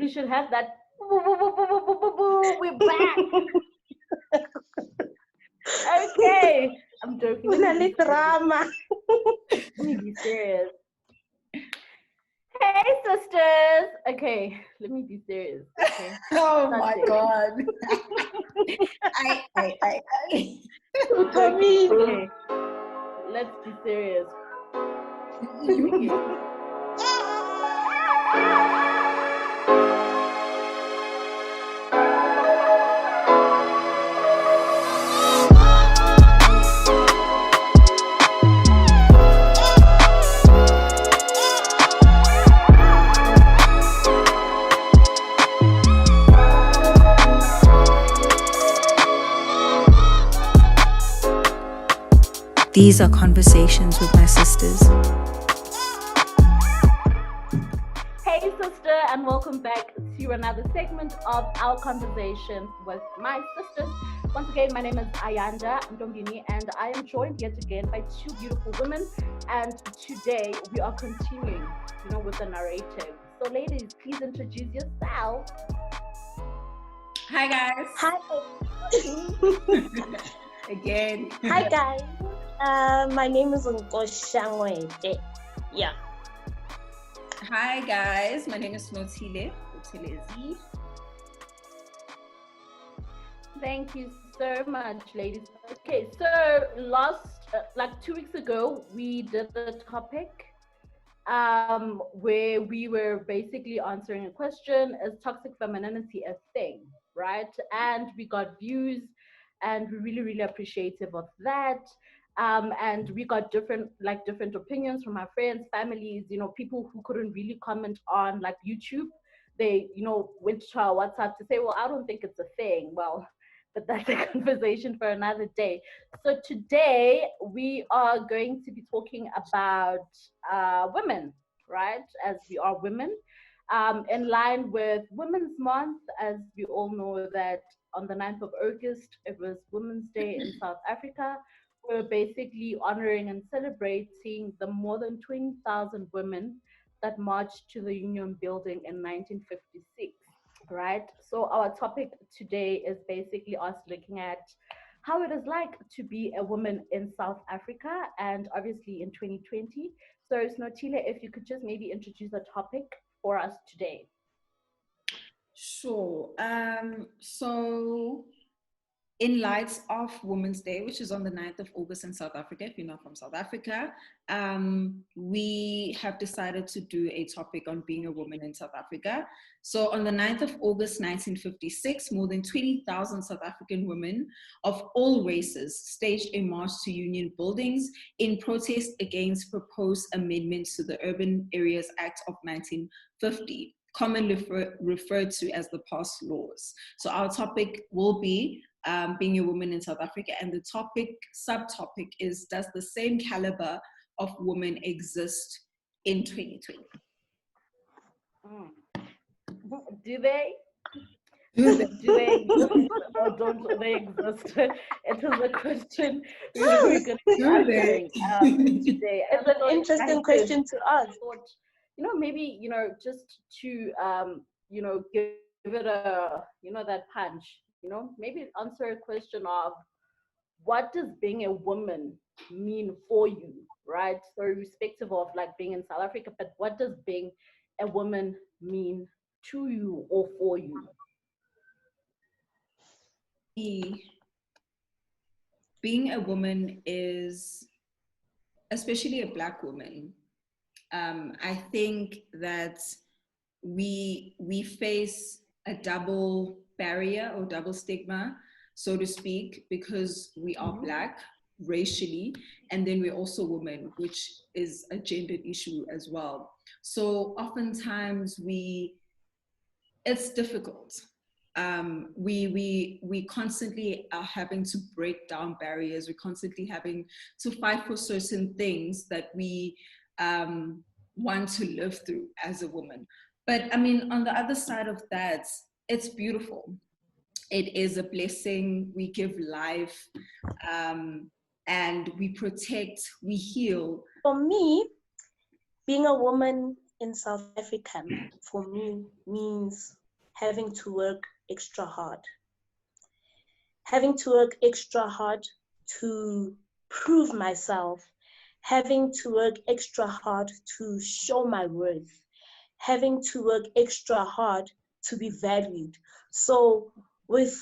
you should have that. We're back. Okay, I'm joking. Let me be serious. Hey, sisters. Okay, let me be serious. Okay. Oh my God. I. Okay. Let's be serious. Okay. These are conversations with my sisters. Hey, sister, and welcome back to another segment of our conversations with my sisters. Once again, my name is Ayanda Ndongini, and I am joined yet again by two beautiful women. And today we are continuing, with the narrative. So, ladies, please introduce yourself. Hi, guys. Hi. Again. Hi, guys. My name is Ngoshangwete. Yeah. Hi, guys. My name is Notile. Notile Z. Thank you so much, ladies. Okay, so like 2 weeks ago, we did the topic where we were basically answering a question: is toxic femininity a thing, right? And we got views, and we're really, really appreciative of that. And we got different opinions from our friends, families, people who couldn't really comment on like YouTube. They, went to our WhatsApp to say, well, I don't think it's a thing. Well, but that's a conversation for another day. So today we are going to be talking about women, right? As we are women, in line with Women's Month, as we all know that on the 9th of August, it was Women's Day in South Africa. We're basically honoring and celebrating the more than 20,000 women that marched to the Union Building in 1956, right? So our topic today is basically us looking at how it is like to be a woman in South Africa, and obviously in 2020. So Snotile, if you could just maybe introduce the topic for us today. Sure. So in light of Women's Day, which is on the 9th of August in South Africa, if you're not from South Africa, we have decided to do a topic on being a woman in South Africa. So on the 9th of August, 1956, more than 20,000 South African women of all races staged a march to Union buildings in protest against proposed amendments to the Urban Areas Act of 1950, commonly referred to as the past laws. So our topic will be being a woman in South Africa, and the subtopic is, does the same caliber of women exist in 2020? Do they? Do they exist or don't they exist? It is a question we're going to be answering today. It's an interesting question to ask. Maybe, just to, give it a, that punch, maybe answer a question of what does being a woman mean for you, right? So irrespective of like being in South Africa, but what does being a woman mean to you or for you? Being a woman is, especially a Black woman, I think that we face a double barrier or double stigma, so to speak, because we are Black racially, and then we're also women, which is a gendered issue as well. So oftentimes it's difficult. We constantly are having to break down barriers. We're constantly having to fight for certain things that we want to live through as a woman. But I mean, on the other side of that, it's beautiful. It is a blessing. We give life, and we protect, we heal. For me, being a woman in South Africa for me means having to work extra hard. Having to work extra hard to prove myself, having to work extra hard to show my worth, having to work extra hard to be valued. So with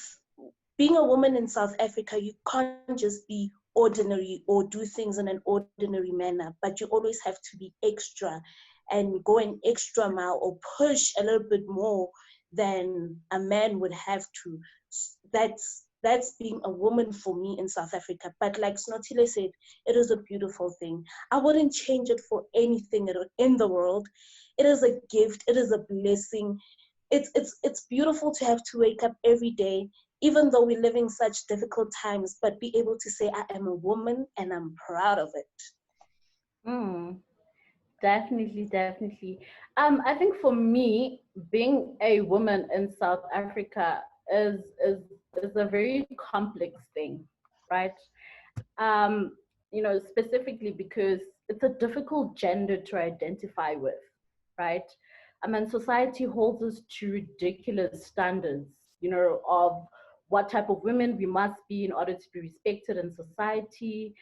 being a woman in South Africa, you can't just be ordinary or do things in an ordinary manner, but you always have to be extra and go an extra mile or push a little bit more than a man would have to. That's being a woman for me in South Africa. But like Snotile said, it is a beautiful thing. I wouldn't change it for anything in the world. It is a gift. It is a blessing. It's beautiful to have to wake up every day, even though we're living such difficult times, but be able to say, I am a woman and I'm proud of it. Definitely, definitely. I think for me, being a woman in South Africa is a very complex thing, right? Specifically because it's a difficult gender to identify with, right? I mean, society holds us to ridiculous standards, of what type of women we must be in order to be respected in society.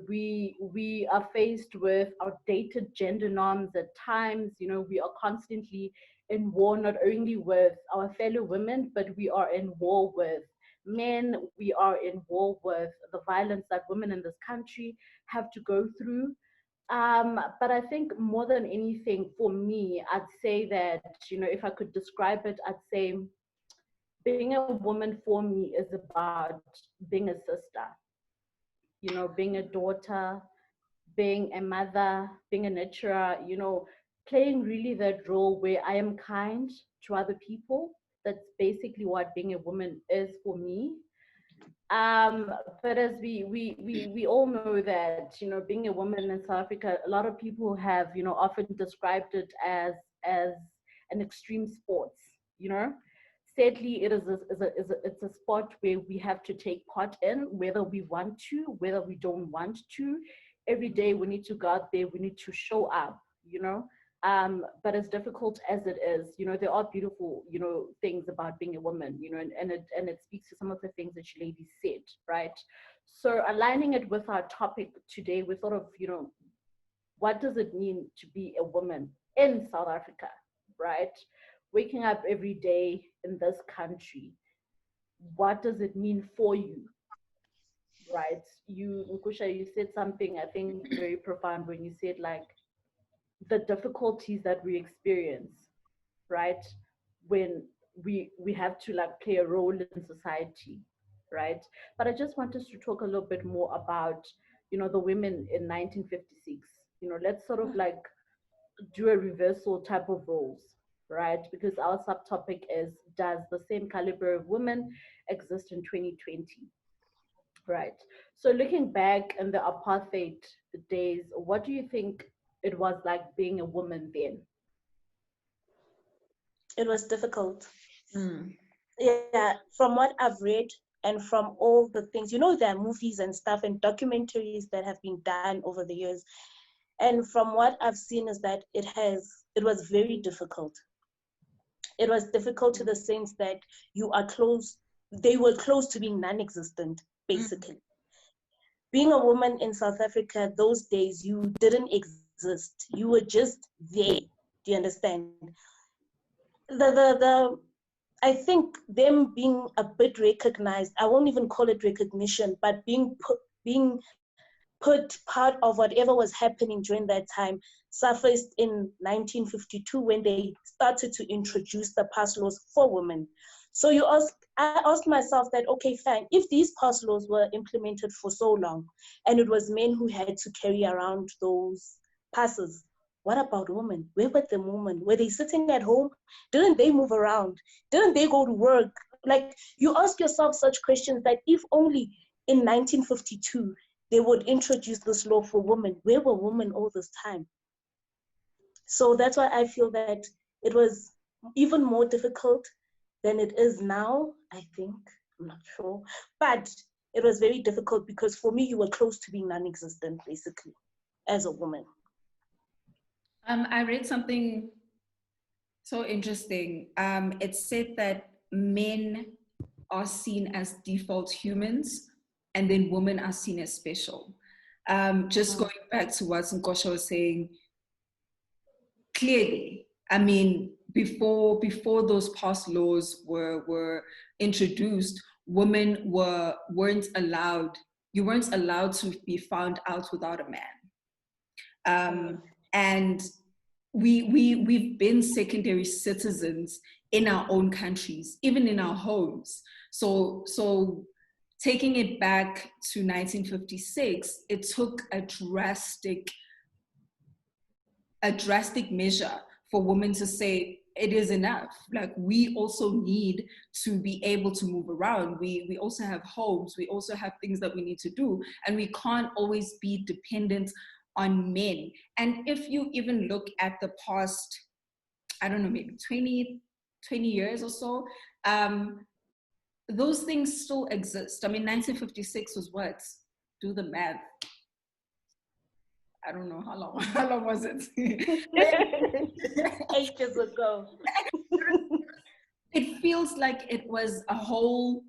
We are faced with outdated gender norms at times. We are constantly in war, not only with our fellow women, but we are in war with men. We are in war with the violence that women in this country have to go through. But I think more than anything, for me, I'd say that, if I could describe it, I'd say being a woman for me is about being a sister, being a daughter, being a mother, being a nurturer, playing really that role where I am kind to other people. That's basically what being a woman is for me. But as we all know that, being a woman in South Africa, a lot of people have, often described it as an extreme sports, Sadly, it's a sport where we have to take part in, whether we want to, whether we don't want to. Every day we need to go out there, we need to show up, but as difficult as it is, there are beautiful, things about being a woman, and it speaks to some of the things that you ladies said, right? So aligning it with our topic today, we thought of, what does it mean to be a woman in South Africa, right? Waking up every day in this country, what does it mean for you, right? Nkusha, you said something, I think, very profound when you said, like, the difficulties that we experience, right, when we have to, like, play a role in society, right? But I just want us to talk a little bit more about, the women in 1956. Let's sort of like do a reversal type of roles, right? Because our subtopic is, does the same caliber of women exist in 2020? Right. So looking back in the apartheid days, what do you think it was like being a woman then? It was difficult. Mm. Yeah, from what I've read and from all the things, there are movies and stuff and documentaries that have been done over the years. And from what I've seen is that it was very difficult. It was difficult to the sense that they were close to being non-existent, basically. Being a woman in South Africa those days, you didn't exist. You were just there. Do you understand? I think them being a bit recognized, I won't even call it recognition, but being put part of whatever was happening during that time surfaced in 1952 when they started to introduce the pass laws for women. So I asked myself that, okay, fine, if these pass laws were implemented for so long and it was men who had to carry around those passes, what about women? Where were the women? Were they sitting at home? Didn't they move around? Didn't they go to work? Like, you ask yourself such questions that if only in 1952 they would introduce this law for women, where were women all this time? So that's why I feel that it was even more difficult than it is now, I think. I'm not sure. But it was very difficult because for me, you were close to being non-existent, basically, as a woman. I read something so interesting. It said that men are seen as default humans, and then women are seen as special. Just going back to what Nkosha was saying, clearly, I mean, before those past laws were introduced, women weren't allowed. You weren't allowed to be found out without a man. And we've been secondary citizens in our own countries, even in our homes. So taking it back to 1956, it took a drastic measure for women to say it is enough. Like, we also need to be able to move around. We also have homes, we also have things that we need to do, and we can't always be dependent on men. And if you even look at the past, I don't know, maybe 20 years or so, those things still exist. I mean, 1956 was what? Do the math. I don't know how long. How long was it? 8 years ago. It feels like it was a whole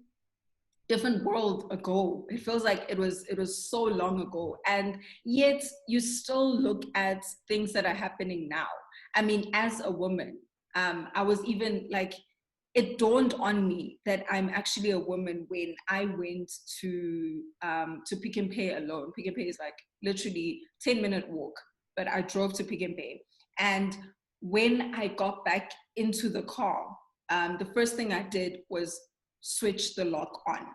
different world ago. It feels like it was so long ago, and yet you still look at things that are happening now. I mean, as a woman, I was even like, it dawned on me that I'm actually a woman when I went to Pick n Pay alone. Pick n Pay is like literally 10-minute walk, but I drove to Pick n Pay. And when I got back into the car, the first thing I did was switch the lock on,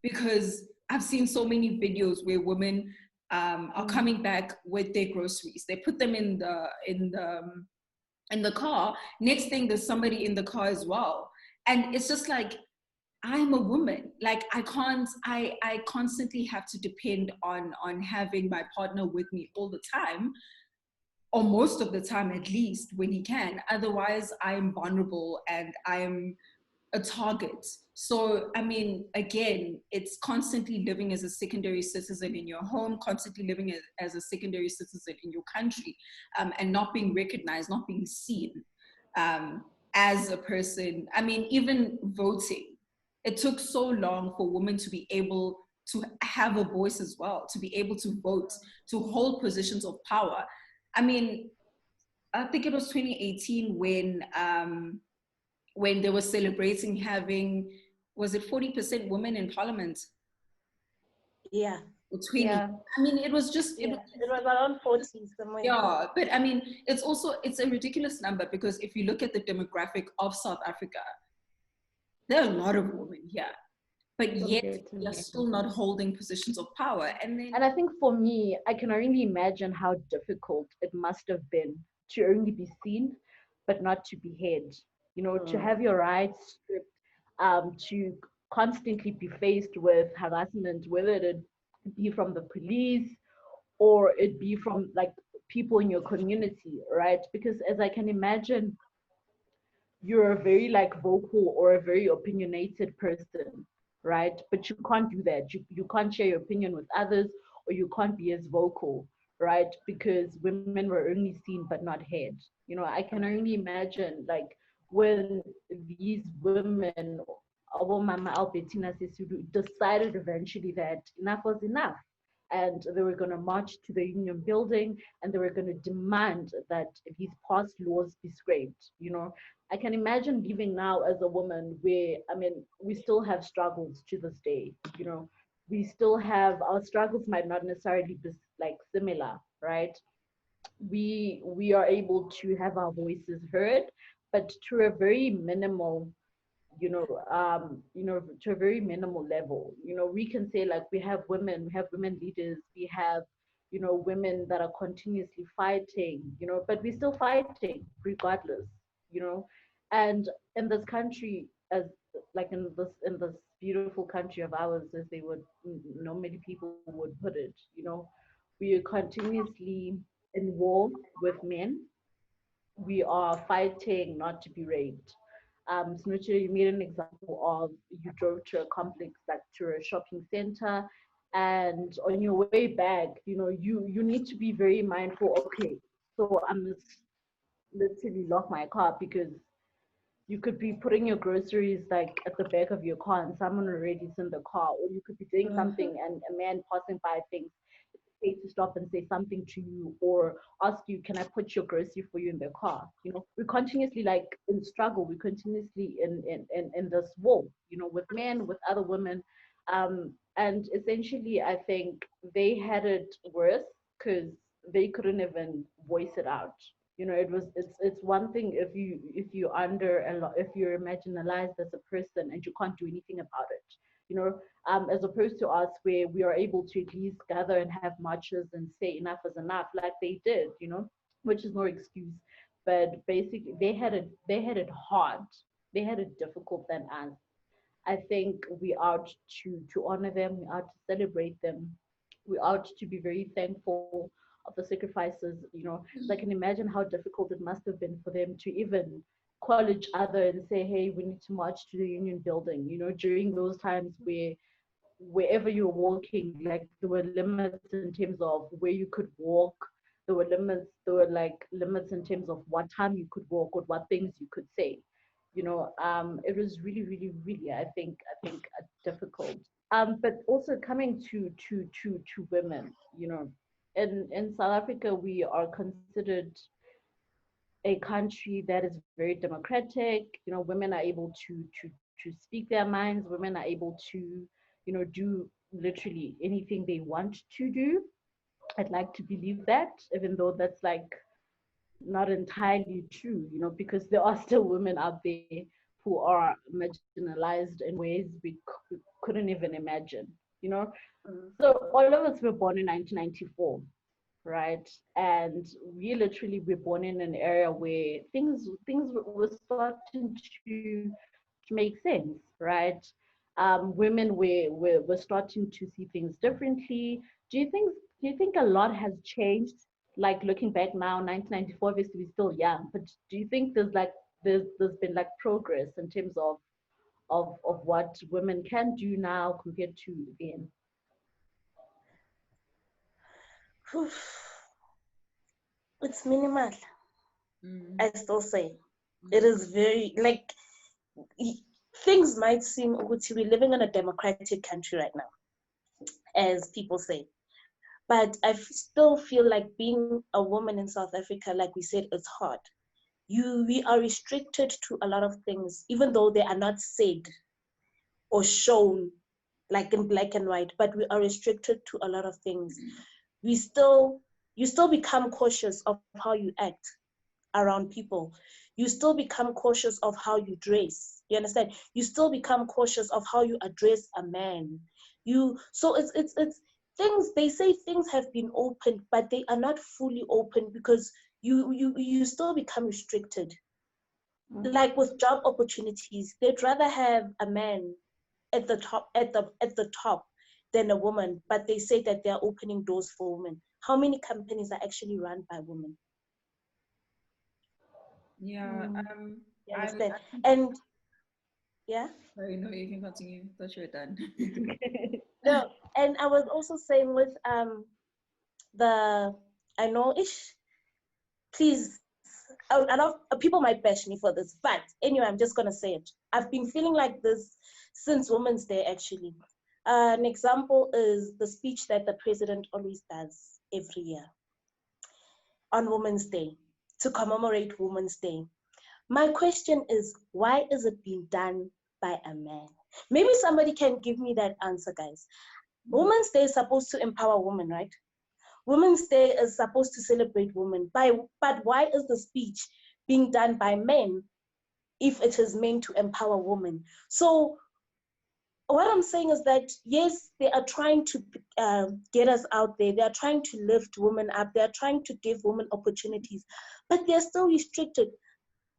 because I've seen so many videos where women are coming back with their groceries. They put them in the car. Next thing, there's somebody in the car as well, and it's just like, I'm a woman. Like, I constantly have to depend on having my partner with me all the time, or most of the time at least, when he can. Otherwise, I'm vulnerable and I'm a target. So, I mean, again, it's constantly living as a secondary citizen in your home, constantly living as a secondary citizen in your country, and not being recognized, not being seen as a person. I mean, even voting, it took so long for women to be able to have a voice as well, to be able to vote, to hold positions of power. I mean, I think it was 2018 when they were celebrating having, was it 40% women in parliament? Yeah. Or 20? Yeah. I mean, it was just, It was around 40 somewhere. yeah, but I mean, it's a ridiculous number, because if you look at the demographic of South Africa, there are a lot of women here, but yet they're still not holding positions of power. And I think for me, I can only imagine how difficult it must have been to only be seen, but not to be heard. You know, to have your rights stripped, to constantly be faced with harassment, whether it be from the police or it be from like people in your community, right? Because as I can imagine, you're a very like vocal or a very opinionated person, right? But you can't do that. You can't share your opinion with others, or you can't be as vocal, right? Because women were only seen but not heard. You know, I can only imagine like when these women, Mama Albertina Sisulu, decided eventually that enough was enough. And they were going to march to the union building and they were going to demand that these past laws be scrapped. You know, I can imagine living now as a woman where, I mean, we still have struggles to this day, you know, we still have, our struggles might not necessarily be like similar, right? We are able to have our voices heard, but to a very minimal, to a very minimal level. You know, we can say like we have women leaders, we have, you know, women that are continuously fighting, you know, but we're still fighting regardless, you know. And in this country, as like in this beautiful country of ours, as they would, you know, many people would put it, you know, we are continuously in war with men. We are fighting not to be raped. Snucha, you made an example of you drove to a complex, like to a shopping center, and on your way back, you need to be very mindful. Okay, so I must literally lock my car, because you could be putting your groceries like at the back of your car and someone already is in the car, or you could be doing something and a man passing by thinks okay to stop and say something to you, or ask you, can I put your grocery for you in the car? We're continuously like in struggle, we're continuously in this war, with men, with other women. And essentially I think they had it worse because they couldn't even voice it out. It's one thing if you're under a lot, if you're marginalized as a person and you can't do anything about it, as opposed to us where we are able to at least gather and have marches and say enough is enough like they did, which is no excuse. But basically they had it hard, they had it difficult than us. I think we ought to honor them, we ought to celebrate them, we ought to be very thankful of the sacrifices. I can imagine how difficult it must have been for them to even call each other and say, hey, we need to march to the union building, during those times where wherever you're walking, like there were limits in terms of where you could walk. There were limits in terms of what time you could walk or what things you could say. It was really, really, really, I think difficult. But also coming to women, in South Africa, we are considered a country that is very democratic. Women are able to speak their minds. Women are able to, do literally anything they want to do. I'd like to believe that, even though that's like not entirely true, because there are still women out there who are marginalized in ways we couldn't even imagine, you know. So all of us were born in 1994, right? And we literally were born in an era where things were starting to make sense, right? Women were starting to see things differently. Do you think do you think a lot has changed? Like looking back now, 1994, obviously we're still young, but do you think there's been like progress in terms of what women can do now compared to then? It's minimal. I still say it is very like things might seem we're living in a democratic country right now, as people say. But I still feel like being a woman in South Africa, like we said, it's hard. We are restricted to a lot of things, even though they are not said or shown like in black and white, but we are restricted to a lot of things. You still become cautious of how you act around people. You still become cautious of how you dress. You understand? You still become cautious of how you address a man. So it's things, they say things have been opened, but they are not fully open because you still become restricted. Like with job opportunities, they'd rather have a man at the top than a woman, but they say that they're opening doors for women. How many companies are actually run by women? Yeah. You understand? And yeah. Sorry, no, you can continue. Thought you were done. No, and I was also saying with I know ish. Please, I know people might bash me for this, but anyway, I'm just gonna say it. I've been feeling like this since Women's Day, actually. An example is the speech that the president always does every year on Women's Day to commemorate Women's Day. My question is, why is it being done by a man? Maybe somebody can give me that answer, guys. Women's Day is supposed to empower women, right? Women's Day is supposed to celebrate women. But why is the speech being done by men if it is meant to empower women? So what I'm saying is that, yes, they are trying to get us out there. They are trying to lift women up. They are trying to give women opportunities, but they're still restricted.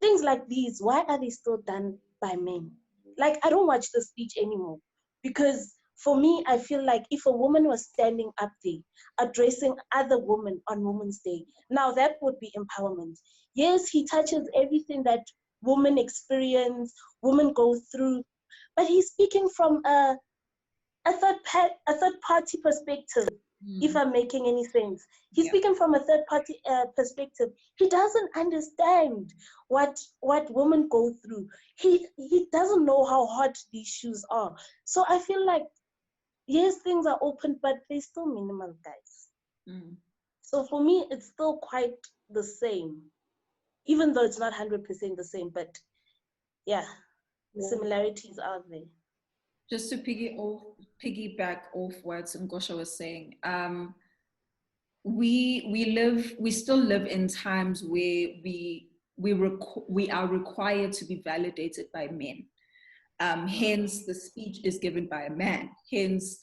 Things like these, why are they still done by men? Like, I don't watch the speech anymore because for me, I feel like if a woman was standing up there addressing other women on Women's Day, now that would be empowerment. Yes, he touches everything that women experience, women go through, but he's speaking from a a third party perspective, if I'm making any sense. He's speaking from a third party perspective. He doesn't understand what women go through. He doesn't know how hard these shoes are. So I feel like, yes, things are open, but they're still minimal, guys. So for me, it's still quite the same, even though it's not 100% the same, but yeah, similarities are there. Just to piggyback off what Ngosha was saying, we still live in times where we are required to be validated by men. Hence, the speech is given by a man. Hence,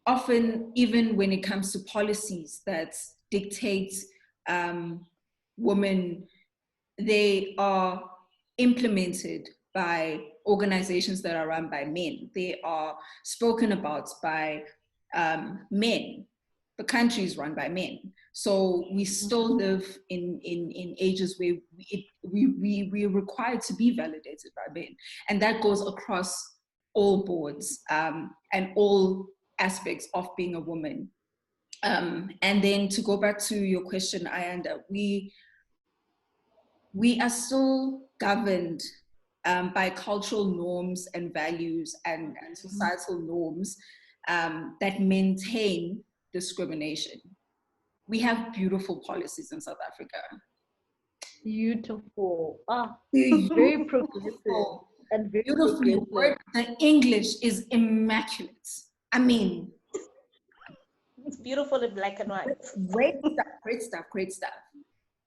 often, even when it comes to policies that dictate women, they are implemented by organizations that are run by men. They are spoken about by men. The country is run by men. So we still live in ages where we're required to be validated by men. And that goes across all boards and all aspects of being a woman. And then to go back to your question, Ayanda, we are still governed by cultural norms and values and societal norms that maintain discrimination. We have beautiful policies in South Africa. Beautiful. Very progressive and very beautifully progressive. The English is immaculate. I mean, it's beautiful in black and white. Great stuff.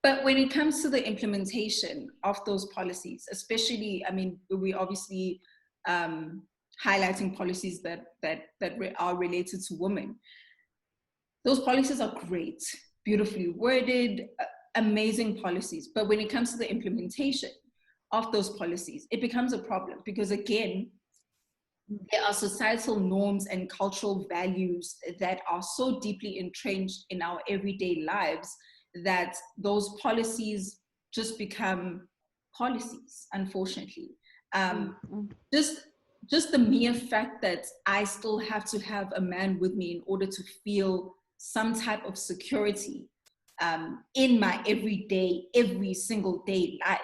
But when it comes to the implementation of those policies, especially, I mean, we obviously highlighting policies that are related to women. Those policies are great, beautifully worded, amazing policies. But when it comes to the implementation of those policies, it becomes a problem because, again, there are societal norms and cultural values that are so deeply entrenched in our everyday lives that those policies just become policies, unfortunately. Just the mere fact that I still have to have a man with me in order to feel some type of security in my every single day life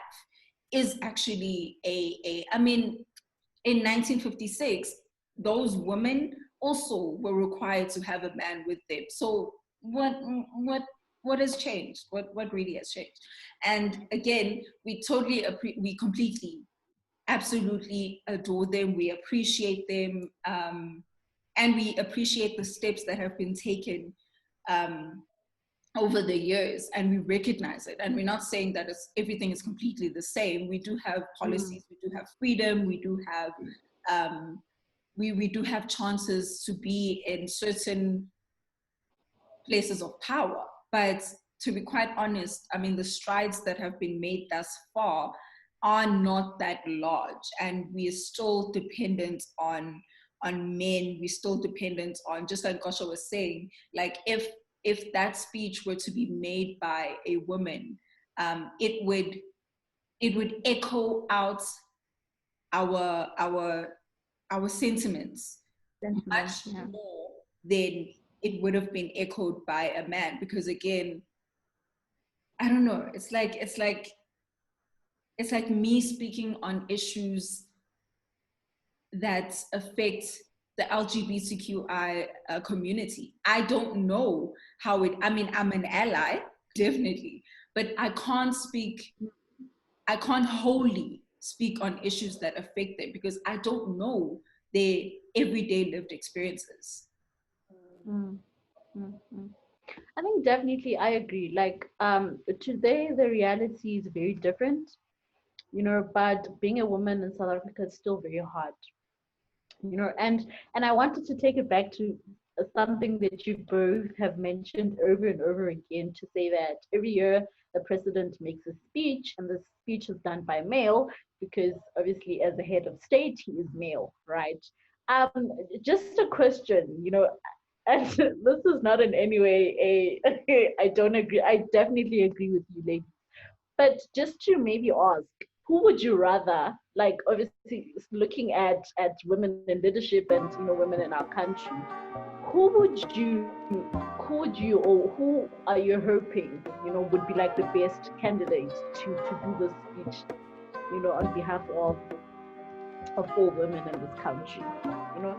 is actually I mean, in 1956, those women also were required to have a man with them. So what has changed? What really has changed? And again, we completely, absolutely adore them. We appreciate them, and we appreciate the steps that have been taken over the years, and we recognize it. And we're not saying that everything is completely the same. We do have policies, we do have freedom, we do have we do have chances to be in certain places of power. But to be quite honest, I mean, the strides that have been made thus far are not that large, and we are still dependent on men. We're still dependent on, just like Gosha was saying, like if that speech were to be made by a woman, it would echo out our sentiments much more than it would have been echoed by a man. Because again, I don't know, it's like me speaking on issues that affect the LGBTQI community. I don't know how I mean, I'm an ally, definitely, but I can't wholly speak on issues that affect them because I don't know their everyday lived experiences. I think definitely I agree. Like today the reality is very different, but being a woman in South Africa is still very hard. And I wanted to take it back to something that you both have mentioned over and over again, to say that every year the president makes a speech, and the speech is done by male because obviously as the head of state he is male, right? Just a question, and this is not in any way I don't agree. I definitely agree with you, ladies, but just to maybe ask, who would you rather, like, obviously looking at women in leadership and, you know, women in our country, who would you, or who are you hoping, you know, would be like the best candidate to do this speech, you know, on behalf of all women in this country, you know?